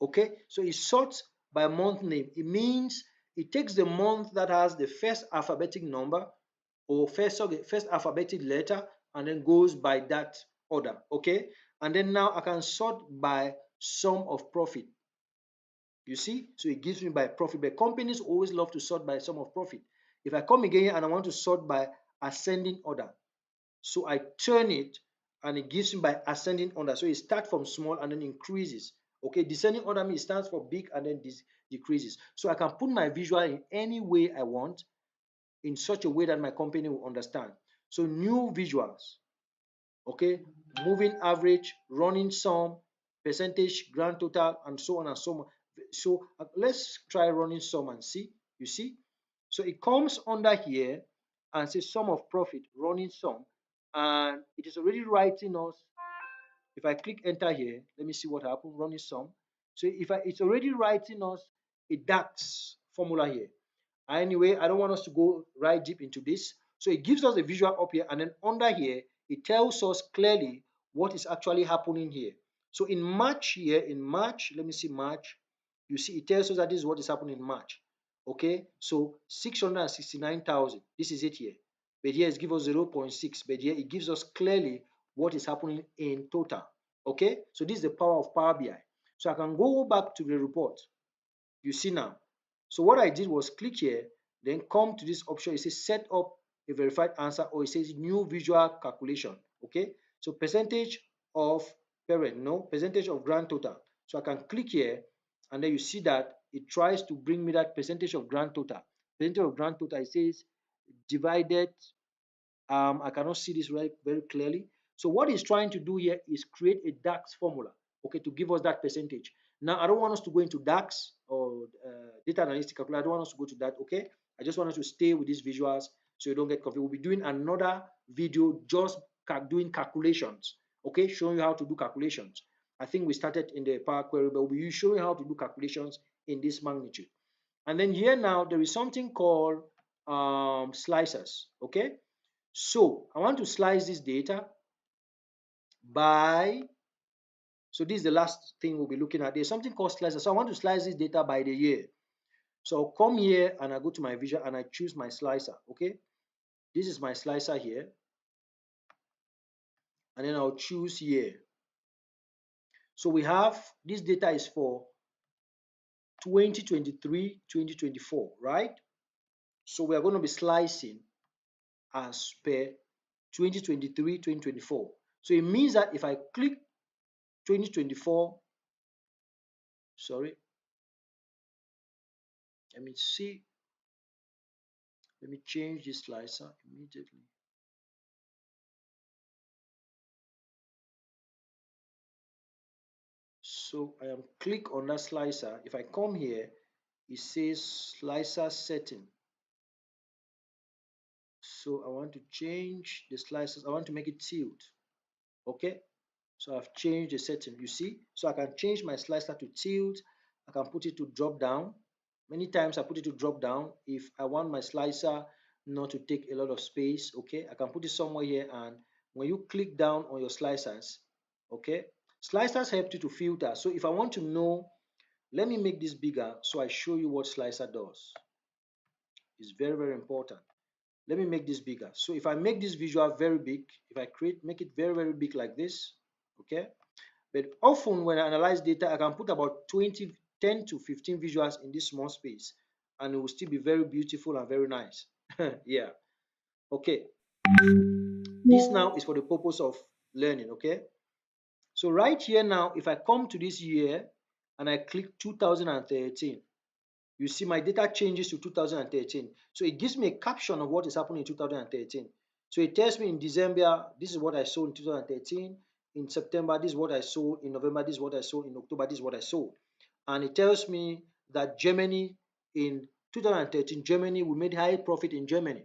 Okay, so it sorts by month name. It means it takes the month that has the first alphabetic number or first alphabetic letter and then goes by that order. Okay, and then now I can sort by sum of profit. You see, so it gives me by profit. But companies always love to sort by sum of profit. If I come again and I want to sort by ascending order, so I turn it and it gives me by ascending order. So it starts from small and then increases. Okay, descending order means it stands for big and then this decreases. So I can put my visual in any way I want in such a way that my company will understand. So new visuals, okay, moving average, running sum, percentage, grand total, and so on and so on. So let's try running sum and see. You see, so it comes under here and says sum of profit, running sum, and it is already writing us. If I click enter here, let me see what happened. Running sum. So it's already writing us a DAX formula here. Anyway, I don't want us to go right deep into this. So it gives us a visual up here, and then under here, it tells us clearly what is actually happening here. So in March here, in March, let me see March, you see it tells us that this is what is happening in March. Okay, so 669,000, this is it here. But here it gives us 0.6, but here it gives us clearly what is happening in total. Okay, so this is the power of Power BI. So I can go back to the report. You see now. So what I did was click here, then come to this option. It says set up a verified answer, or it says new visual calculation. Okay, so percentage of parent, no, percentage of grand total. So I can click here, and then you see that it tries to bring me that percentage of grand total. Percentage of grand total, it says divided. I cannot see this very clearly. So what it's trying to do here is create a DAX formula, okay, to give us that percentage. Now, I don't want us to go into DAX or data analytics calculator. I don't want us to go to that, okay? I just want us to stay with these visuals so you don't get confused. We'll be doing another video just doing calculations, okay, showing you how to do calculations. I think we started in the Power Query, but we'll be showing you how to do calculations in this magnitude. And then here now, there is something called slicers, okay? So I want to slice this data by, so this is the last thing we'll be looking at. There's something called slicer. So I want to slice this data by the year. So I'll come here and I go to my visual and I choose my slicer. Okay, this is my slicer here, and then I'll choose year. So we have this data is for 2023, 2024, right? So we are going to be slicing as per 2023, 2024. So it means that if I click 2024, sorry, let me see. Let me change this slicer immediately. So I am click on that slicer. If I come here, it says slicer setting. So I want to change the slicers. I want to make it tilt. Okay. So I've changed the setting. You see? So I can change my slicer to tilt. I can put it to drop down. Many times I put it to drop down. If I want my slicer not to take a lot of space, okay, I can put it somewhere here, and when you click down on your slicers, okay, slicers help you to filter. So if I want to know, let me make this bigger so I show you what slicer does. It's very, very important. Let me make this bigger. So if I make this visual very big, if I make it very, very big like this, okay, but often when I analyze data, I can put about 10 to 15 visuals in this small space, and it will still be very beautiful and very nice. Yeah. Okay. This now is for the purpose of learning, okay? So right here now, if I come to this year and I click 2013, you see my data changes to 2013. So it gives me a caption of what is happening in 2013. So it tells me in December, this is what I sold in 2013. In September, this is what I sold. In November, this is what I sold. In October, this is what I sold. And it tells me that Germany, in 2013, Germany, we made high profit in Germany.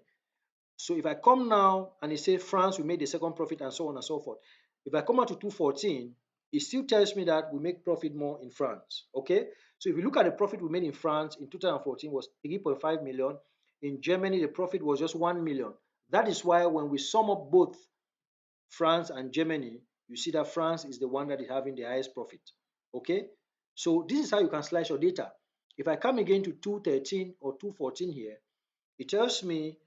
So if I come now and it says France, we made the second profit, and so on and so forth. If I come out to 214, it still tells me that we make profit more in France. Okay. So if you look at the profit we made in France in 2014 was 3.5 million. In Germany, the profit was just 1 million. That is why when we sum up both France and Germany, you see that France is the one that is having the highest profit. Okay. So this is how you can slice your data. If I come again to 213 or 214 here, it tells me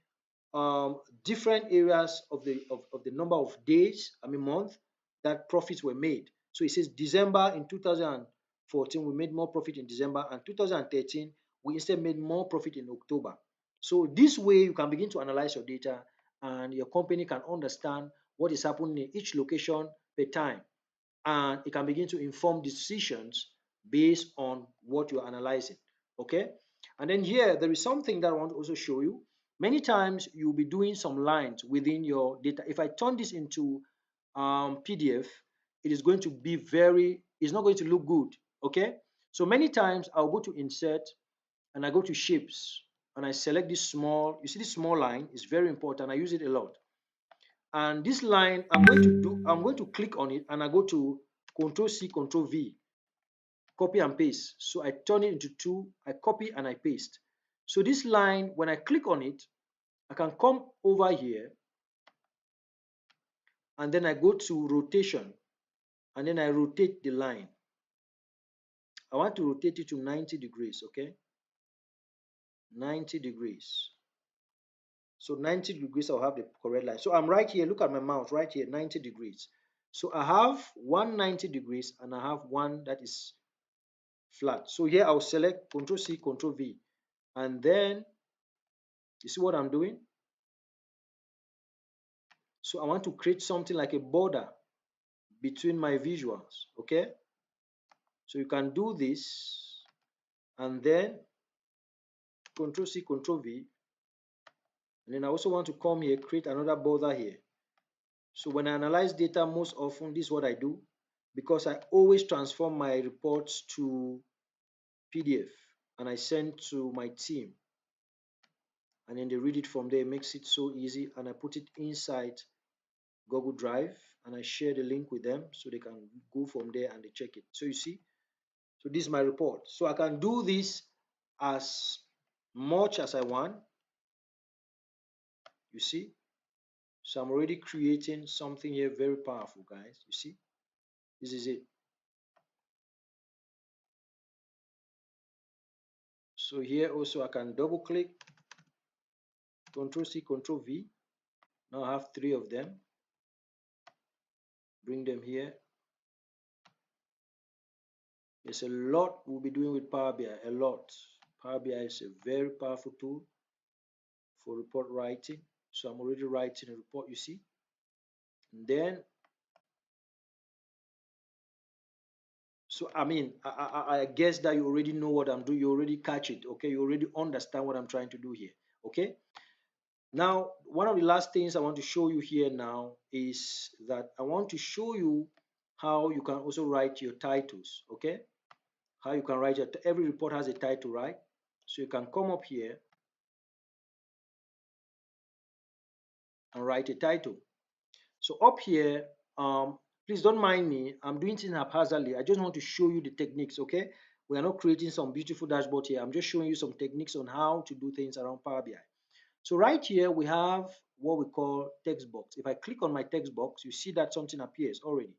different areas of the number of days, month, that profits were made. So it says December in 2014 we made more profit in December, and 2013 we instead made more profit in October. So this way you can begin to analyze your data, and your company can understand what is happening in each location per time, and it can begin to inform decisions based on what you're analyzing. Okay. And then here there is something that I want to also show you. Many times you'll be doing some lines within your data. If I turn this into PDF, it is going to be it's not going to look good. Okay. So many times I'll go to insert and I go to shapes and I select this small, you see this small line is very important. I use it a lot. And this line, I'm going to click on it, and I go to Control C, Control V, copy and paste. So I turn it into two, I copy and I paste. So this line, when I click on it, I can come over here, and then I go to rotation. and then I rotate the line. I want to rotate it to 90 degrees, okay? 90 degrees. So 90 degrees, I'll have the correct line. So I'm right here, look at my mouse, right here, 90 degrees. So I have 190 degrees and I have one that is flat. So here I'll select Control C, Control V. And then, you see what I'm doing? So I want to create something like a border between my visuals, okay? So you can do this and then Control C, Control V. And then I also want to come here, create another border here. So when I analyze data, most often this is what I do, because I always transform my reports to PDF and I send to my team, and then they read it from there. It makes it so easy, and I put it inside Google Drive and I share the link with them so they can go from there and they check it. So you see, so this is my report. So I can do this as much as I want, you see. So I'm already creating something here very powerful, guys. You see, this is it. So here also I can double click, Control C, Control V. Now I have 3 of them. Bring them here. There's a lot we'll be doing with Power BI, a lot. Power BI is a very powerful tool for report writing. So I'm already writing a report, you see. And then, so I mean, I guess that you already know what I'm doing. You already catch it, okay? You already understand what I'm trying to do here, okay? Now, one of the last things I want to show you here now is that I want to show you how you can also write your titles, okay? How you can write it. Every report has a title, right? So you can come up here and write a title. So up here, please don't mind me. I'm doing things haphazardly. I just want to show you the techniques, okay? We are not creating some beautiful dashboard here. I'm just showing you some techniques on how to do things around Power BI. So right here, we have what we call text box. If I click on my text box, you see that something appears already.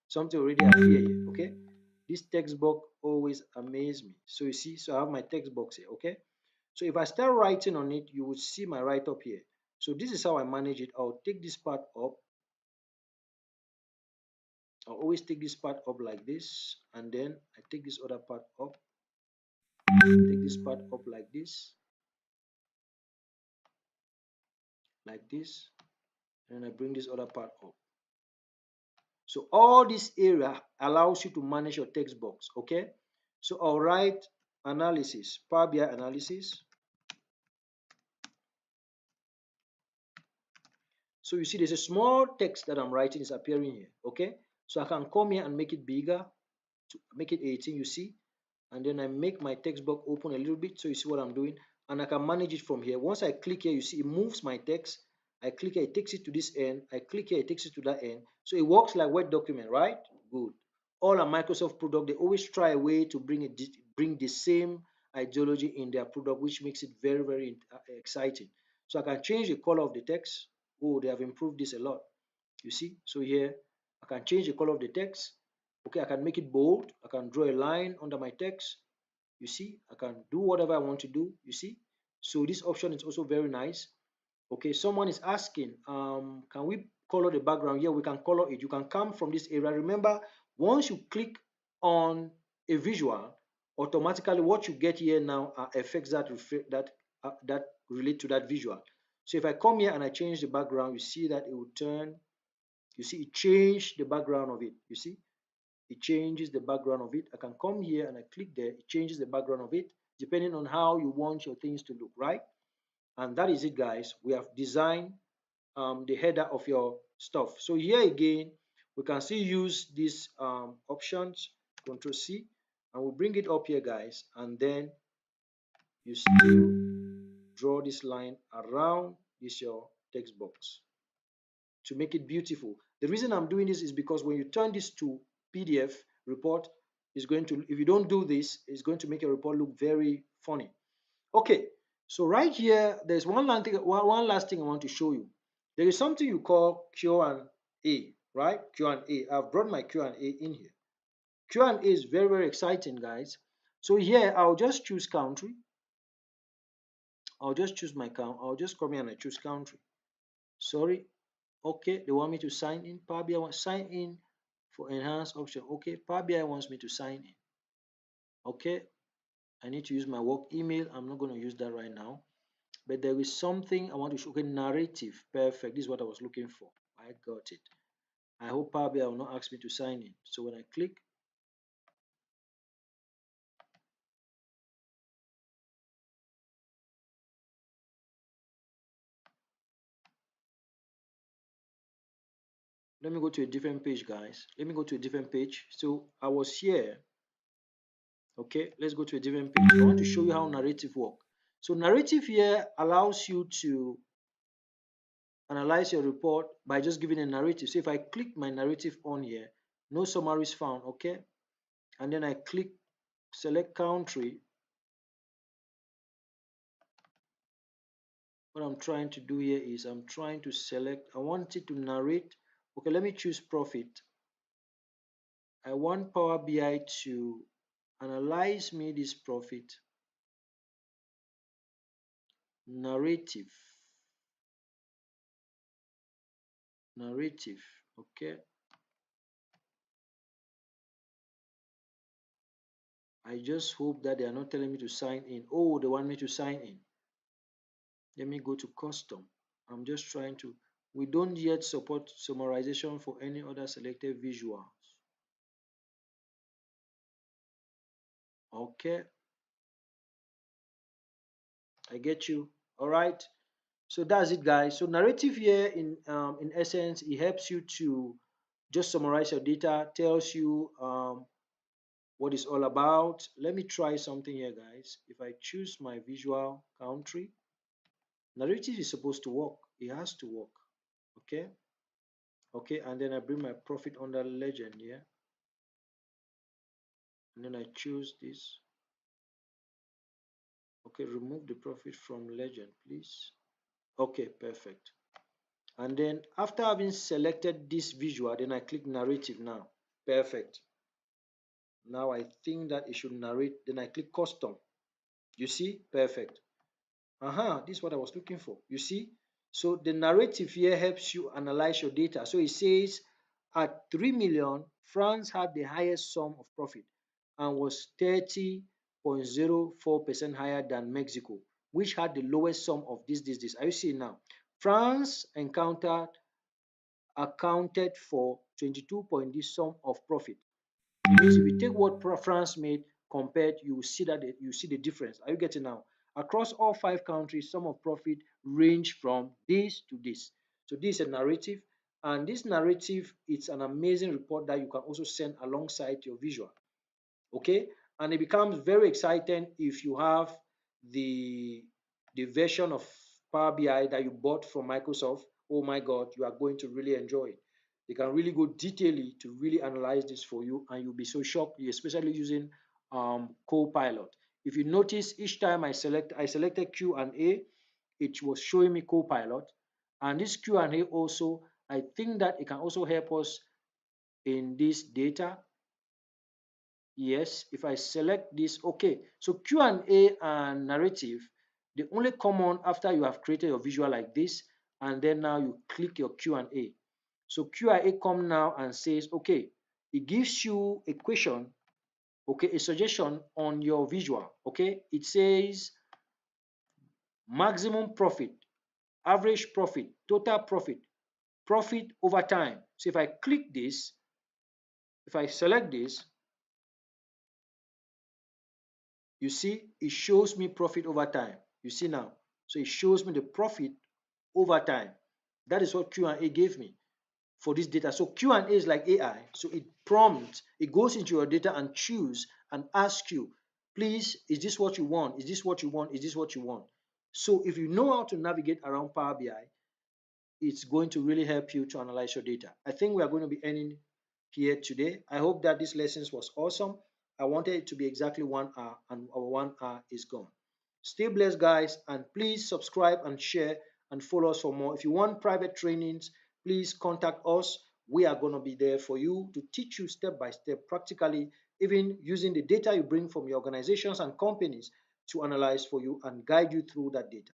Something already appeared here, okay? This text box always amazes me. So you see, so I have my text box here, okay? So if I start writing on it, you will see my write up here. So this is how I manage it. I'll take this part up. I'll always take this part up like this, and then I take this other part up. Take this part up like this, and I bring this other part up. So all this area allows you to manage your text box, okay? So I'll write analysis, Power BI analysis. So you see there's a small text that I'm writing is appearing here, okay? So I can come here and make it bigger, to make it 18, you see? And then I make my text box open a little bit so you see what I'm doing, and I can manage it from here. Once I click here, you see it moves my text. I click here, it takes it to this end. I click here, it takes it to that end. So it works like Word document, right? Good. All a Microsoft product, they always try a way to bring the same ideology in their product, which makes it very, very exciting. So I can change the color of the text. Oh, they have improved this a lot. You see? So here, I can change the color of the text. Okay, I can make it bold. I can draw a line under my text. You see, I can do whatever I want to do. You see, so this option is also very nice. Okay, someone is asking, can we color the background? Yeah, we can color it. You can come from this area. Remember, once you click on a visual, automatically what you get here now are effects that that relate to that visual. So if I come here and I change the background, you see that it will turn. You see, it changed the background of it. You see, it changes the background of it. I can come here and I click there, it changes the background of it depending on how you want your things to look, right? And that is it, guys. We have designed the header of your stuff. So here again, we can still use these options, Control C, and we'll bring it up here, guys, and then you still draw this line around this your text box to make it beautiful. The reason I'm doing this is because when you turn this to PDF report, is going to, if you don't do this, it's going to make your report look very funny. Okay, so right here, there's one last thing I want to show you. There is something you call Q&A. right? Q&A. I've brought my Q&A in here. Q&A is very, very exciting, guys. So here, I'll just choose country. I'll just choose my count. I'll just come here and I choose country. Sorry. Okay, they want me to sign in. Power BI wants sign in for enhanced option. Okay, Power BI wants me to sign in. Okay, I need to use my work email. I'm not going to use that right now. But there is something I want to show. Okay, narrative. Perfect. This is what I was looking for. I got it. I hope Power BI will not ask me to sign in. So when I click, let me go to a different page, guys. Let me go to a different page. So I was here. Okay, let's go to a different page. I want to show you how narrative work. So narrative here allows you to analyze your report by just giving a narrative. So if I click my narrative on here, no summaries found. Okay, and then I click select country. What I'm trying to do here is I'm trying to select, I want it to narrate. Okay, let me choose profit. I want Power BI to analyze me this profit narrative. Okay, I just hope that they are not telling me to sign in. Oh, they want me to sign in. Let me go to custom. I'm just trying to, we don't yet support summarization for any other selected visuals. Okay, I get you. All right. So that's it, guys. So narrative here in essence, it helps you to just summarize your data, tells you what it's all about. Let me try something here, guys. If I choose my visual country, narrative is supposed to work. It has to work. Okay. Okay, and then I bring my profit under legend here, and then I choose this. Okay, remove the profit from legend, please. Okay, perfect. And then after having selected this visual, then I click narrative now. Perfect. Now I think that it should narrate. Then I click custom. You see? Perfect. This is what I was looking for. You see? So the narrative here helps you analyze your data. So it says at 3 million, France had the highest sum of profit and was 30.04% higher than Mexico, which had the lowest sum of this. Are you seeing now? France accounted for 22 point this sum of profit. It means if you take what France made compared, you will see that you see the difference. Are you getting now? Across all 5 countries, sum of profit range from this to this. So this is a narrative, and this narrative, it's an amazing report that you can also send alongside your visual. Okay, and it becomes very exciting if you have the version of Power BI that you bought from Microsoft. Oh my God, you are going to really enjoy it. They can really go detailedly to really analyze this for you, and you'll be so shocked, especially using Copilot. If you notice, each time I selected Q&A, it was showing me Copilot, and this Q&A also, I think that it can also help us in this data. Yes, if I select this, okay. So Q&A and narrative, they only come on after you have created your visual like this, and then now you click your Q&A. So Q&A come now and says, okay, it gives you a question, okay, a suggestion on your visual, okay. It says maximum profit, average profit, total profit, profit over time. So if I click this, if I select this, you see, it shows me profit over time. You see now. So it shows me the profit over time. That is what Q&A gave me for this data. So Q&A is like AI. So it prompts, it goes into your data and choose and ask you, please, is this what you want? Is this what you want? Is this what you want? So if you know how to navigate around Power BI, it's going to really help you to analyze your data. I think we are going to be ending here today. I hope that this lesson was awesome. I wanted it to be exactly 1 hour, and our 1 hour is gone. Stay blessed, guys, and please subscribe and share and follow us for more. If you want private trainings, please contact us. We are going to be there for you to teach you step by step, practically, even using the data you bring from your organizations and companies to analyze for you and guide you through that data.